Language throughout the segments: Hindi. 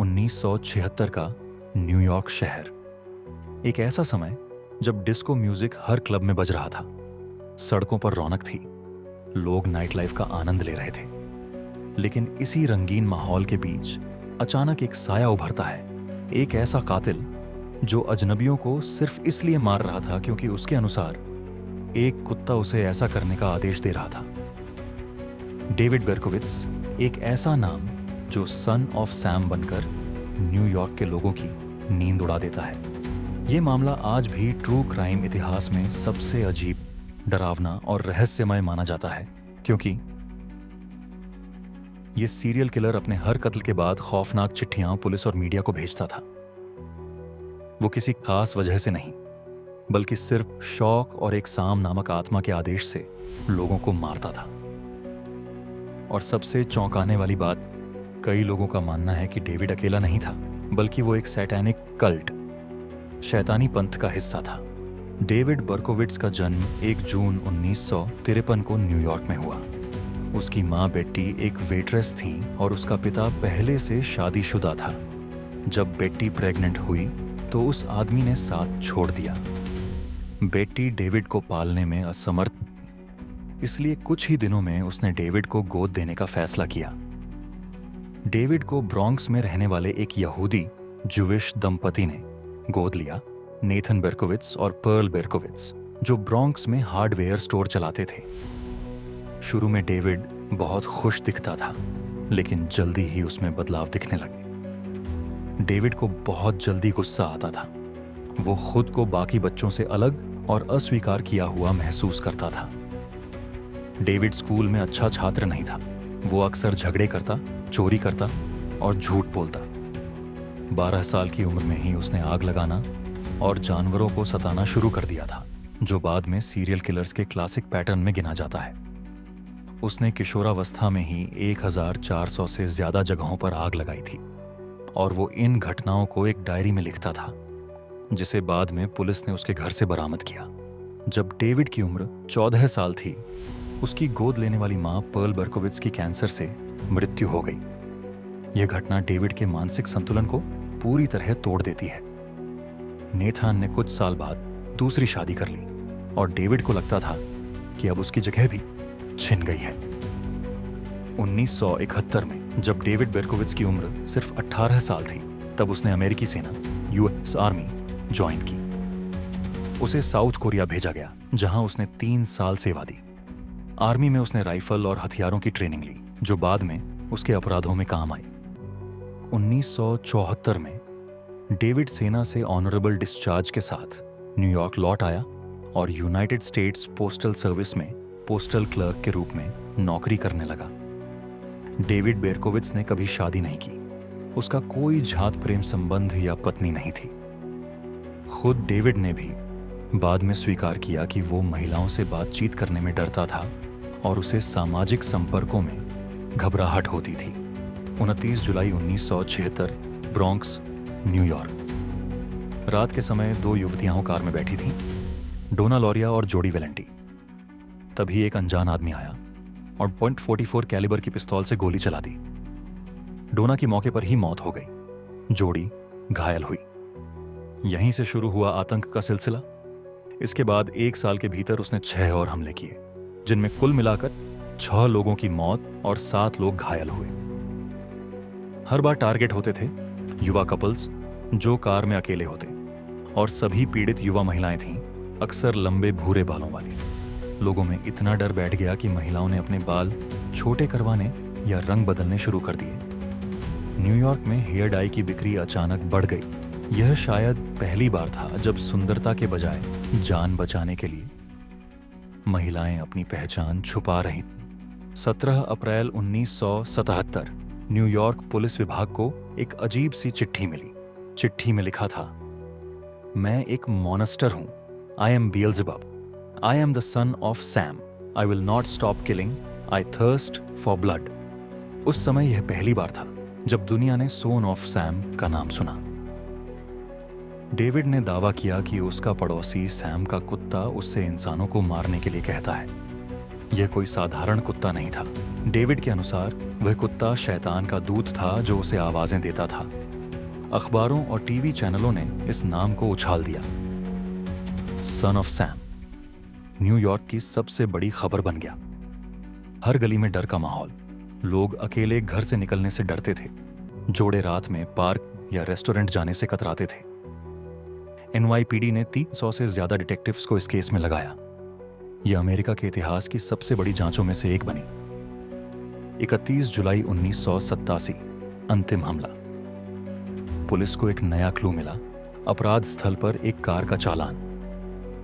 1976 का न्यूयॉर्क शहर। एक ऐसा समय जब डिस्को म्यूजिक हर क्लब में बज रहा था, सड़कों पर रौनक थी, लोग नाइट लाइफ का आनंद ले रहे थे। लेकिन इसी रंगीन माहौल के बीच अचानक एक साया उभरता है, एक ऐसा कातिल जो अजनबियों को सिर्फ इसलिए मार रहा था क्योंकि उसके अनुसार एक कुत्ता उसे ऐसा करने का आदेश दे रहा था। डेविड बेरकोविट्स, एक ऐसा नाम जो सन ऑफ सैम बनकर न्यूयॉर्क के लोगों की नींद उड़ा देता है। ये मामला आज भी ट्रू क्राइम इतिहास में सबसे अजीब, डरावना और रहस्यमय माना जाता है, क्योंकि ये सीरियल किलर अपने हर कत्ल के बाद खौफनाक चिट्ठियां पुलिस और मीडिया को भेजता था। वो किसी खास वजह से नहीं, बल्कि सिर्फ शौक और एक साम नामक आत्मा के आदेश से लोगों को मारता था। और सबसे चौंकाने वाली बात, कई लोगों का मानना है कि डेविड अकेला नहीं था, बल्कि वो एक सैटेनिक कल्ट, शैतानी पंथ का हिस्सा था। डेविड बर्कोविट्स का जन्म 1 जून 1953 को न्यूयॉर्क में हुआ। उसकी माँ बेट्टी एक वेट्रेस थी और उसका पिता पहले से शादीशुदा था। जब बेट्टी प्रेग्नेंट हुई तो उस आदमी ने साथ छोड़ दिया। बेट्टी डेविड को पालने में असमर्थ, इसलिए कुछ ही दिनों में उसने डेविड को गोद देने का फैसला किया। डेविड को ब्रॉन्क्स में रहने वाले एक यहूदी जुविश दंपति ने गोद लिया, नेथन बेरकोविट्स और पर्ल बेरकोविट्स, जो ब्रॉन्क्स में हार्डवेयर स्टोर चलाते थे। शुरू में डेविड बहुत खुश दिखता था, लेकिन जल्दी ही उसमें बदलाव दिखने लगे। डेविड को बहुत जल्दी गुस्सा आता था। वो खुद को बाकी बच्चों से अलग और अस्वीकार किया हुआ महसूस करता था। डेविड स्कूल में अच्छा छात्र नहीं था। वो अक्सर झगड़े करता, चोरी करता और झूठ बोलता। 12 साल की उम्र में ही उसने आग लगाना और जानवरों को सताना शुरू कर दिया था, जो बाद में सीरियल किलर्स के क्लासिक पैटर्न में गिना जाता है। उसने किशोरावस्था में ही 1400 से ज्यादा जगहों पर आग लगाई थी और वो इन घटनाओं को एक डायरी में लिखता था, जिसे बाद में पुलिस ने उसके घर से बरामद किया। जब डेविड की उम्र 14 साल थी, उसकी गोद लेने वाली मां पर्ल बेरकोविट्स की कैंसर से मृत्यु हो गई। यह घटना डेविड के मानसिक संतुलन को पूरी तरह तोड़ देती है। नेथान ने कुछ साल बाद दूसरी शादी कर ली और डेविड को लगता था कि अब उसकी जगह भी छिन गई है। 1971 में जब डेविड बेरकोविट्स की उम्र सिर्फ 18 साल थी, तब उसने अमेरिकी सेना यूएस आर्मी ज्वाइन की। उसे साउथ कोरिया भेजा गया, जहां उसने 3 साल सेवा दी। आर्मी में उसने राइफल और हथियारों की ट्रेनिंग ली, जो बाद में उसके अपराधों में काम आई। 1974 में डेविड सेना से ऑनरेबल डिस्चार्ज के साथ न्यूयॉर्क लौट आया और यूनाइटेड स्टेट्स पोस्टल सर्विस में पोस्टल क्लर्क के रूप में नौकरी करने लगा। डेविड बेरकोविट्स ने कभी शादी नहीं की। उसका कोई जात प्रेम संबंध या पत्नी नहीं थी। खुद डेविड ने भी बाद में स्वीकार किया कि वो महिलाओं से बातचीत करने में डरता था और उसे सामाजिक संपर्कों में घबराहट होती थी। 29 जुलाई 1976, ब्रॉन्क्स, न्यूयॉर्क। रात के समय 2 युवतियां कार में बैठी थीं, डोना लॉरिया और जोडी वेलेंटी। तभी एक अनजान आदमी आया और .44 कैलिबर की पिस्तौल से गोली चला दी। डोना की मौके पर ही मौत हो गई, जोड़ी घायल हुई। यहीं से शुरू हुआ आतंक का सिलसिला। इसके बाद 1 साल के भीतर उसने 6 और हमले किए, जिनमें कुल मिलाकर 6 लोगों की मौत और 7 लोग घायल हुए। हर बार टारगेट होते थे युवा कपल्स जो कार में अकेले होते, और सभी पीड़ित युवा महिलाएं थीं, अक्सर लंबे भूरे बालों वाली। लोगों में इतना डर बैठ गया कि महिलाओं ने अपने बाल छोटे करवाने या रंग बदलने शुरू कर दिए। न्यूयॉर्क में हेयर डाई की बिक्री अचानक बढ़ गई। यह शायद पहली बार था जब सुंदरता के बजाय जान बचाने के लिए महिलाएं अपनी पहचान छुपा रही थीं। 17 अप्रैल 1977 न्यूयॉर्क पुलिस विभाग को एक अजीब सी चिट्ठी मिली। चिट्ठी में लिखा था, मैं एक मॉनस्टर हूं। I am Beelzebub. I am the son of Sam. I will not stop killing. I thirst for blood. उस समय यह पहली बार था जब दुनिया ने सोन ऑफ सैम का नाम सुना। डेविड ने दावा किया कि उसका पड़ोसी सैम का कुत्ता उससे इंसानों को मारने के लिए कहता है। यह कोई साधारण कुत्ता नहीं था। डेविड के अनुसार वह कुत्ता शैतान का दूत था जो उसे आवाजें देता था। अखबारों और टीवी चैनलों ने इस नाम को उछाल दिया। सन ऑफ सैम न्यूयॉर्क की सबसे बड़ी खबर बन गया। हर गली में डर का माहौल। लोग अकेले घर से निकलने से डरते थे। जोड़े रात में पार्क या रेस्टोरेंट जाने से कतराते थे। NYPD ने 300 से ज्यादा डिटेक्टिव्स को इस केस में लगाया। यह अमेरिका के इतिहास की सबसे बड़ी जांचों में से एक बनी। 31 जुलाई 1987 अंतिम हमला। पुलिस को एक नया क्लू मिला। अपराध स्थल पर एक कार का चालान,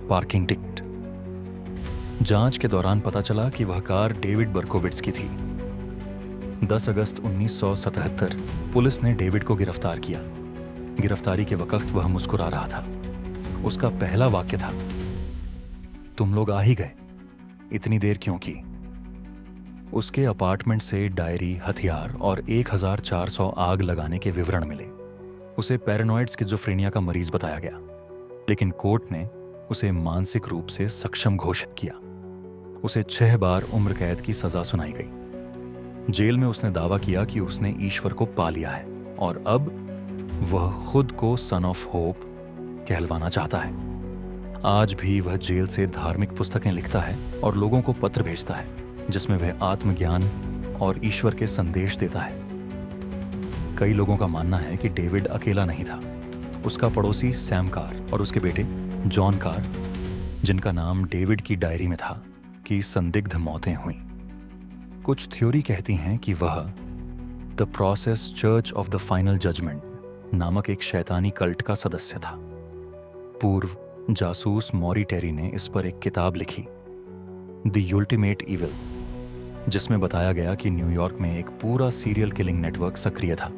पार्किंग टिकट। जांच के दौरान पता चला कि वह कार डेविड बर्कोविट्स की थी। 10 अगस्त 1977 पुलिस ने डेविड को गिरफ्तार किया। गिरफ्तारी के वक्त वह मुस्कुरा रहा था। उसका पहला वाक्य था, तुम लोग आ ही गए, इतनी देर क्यों की? उसके अपार्टमेंट से डायरी, हथियार और 1400 आग लगाने के विवरण मिले। उसे पैरानॉइड स्किज़ोफ्रेनिया का मरीज बताया गया, लेकिन कोर्ट ने उसे मानसिक रूप से सक्षम घोषित किया। उसे 6 बार उम्र कैद की सजा सुनाई गई। जेल में उसने दावा किया कि उसने ईश्वर को पा लिया है और अब वह खुद को सन ऑफ होप कहलवाना चाहता है। आज भी वह जेल से धार्मिक पुस्तकें लिखता है और लोगों को पत्र भेजता है जिसमें वह आत्मज्ञान और ईश्वर के संदेश देता है। कई लोगों का मानना है कि डेविड अकेला नहीं था। उसका पड़ोसी सैम कार और उसके बेटे जॉन कार, जिनका नाम डेविड की डायरी में था, की संदिग्ध मौतें हुईं। कुछ थ्योरी कहती हैं कि वह the Process Church of the Final Judgment नामक एक शैतानी कल्ट का सदस्य था। पूर्व जासूस मॉरी टेरी ने इस पर एक किताब लिखी, द अल्टीमेट इविल, जिसमें बताया गया कि न्यूयॉर्क में एक पूरा सीरियल किलिंग नेटवर्क सक्रिय था।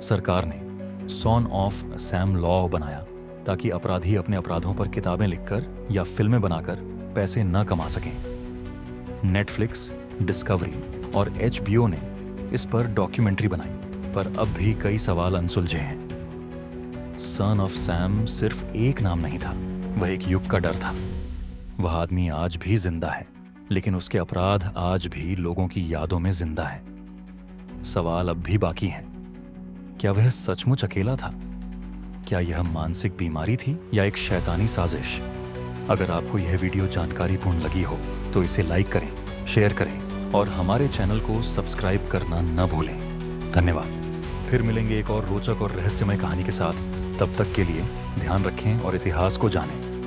सरकार ने सॉन ऑफ सैम लॉ बनाया ताकि अपराधी अपने अपराधों पर किताबें लिखकर या फिल्में बनाकर पैसे न कमा सकें। नेटफ्लिक्स, डिस्कवरी और HBO ने इस पर डॉक्यूमेंट्री बनाई, पर अब भी कई सवाल अनसुलझे हैं। सन ऑफ सैम सिर्फ एक नाम नहीं था, वह एक युग का डर था। वह आदमी आज भी जिंदा है, लेकिन उसके अपराध आज भी लोगों की यादों में जिंदा है। सवाल अब भी बाकी हैं। क्या वह सचमुच अकेला था? क्या यह मानसिक बीमारी थी या एक शैतानी साजिश? अगर आपको यह वीडियो जानकारीपूर्ण लगी हो तो इसे लाइक करें, शेयर करें और हमारे चैनल को सब्सक्राइब करना न भूलें। धन्यवाद। फिर मिलेंगे एक और रोचक और रहस्यमय कहानी के साथ। तब तक के लिए ध्यान रखें और इतिहास को जानें।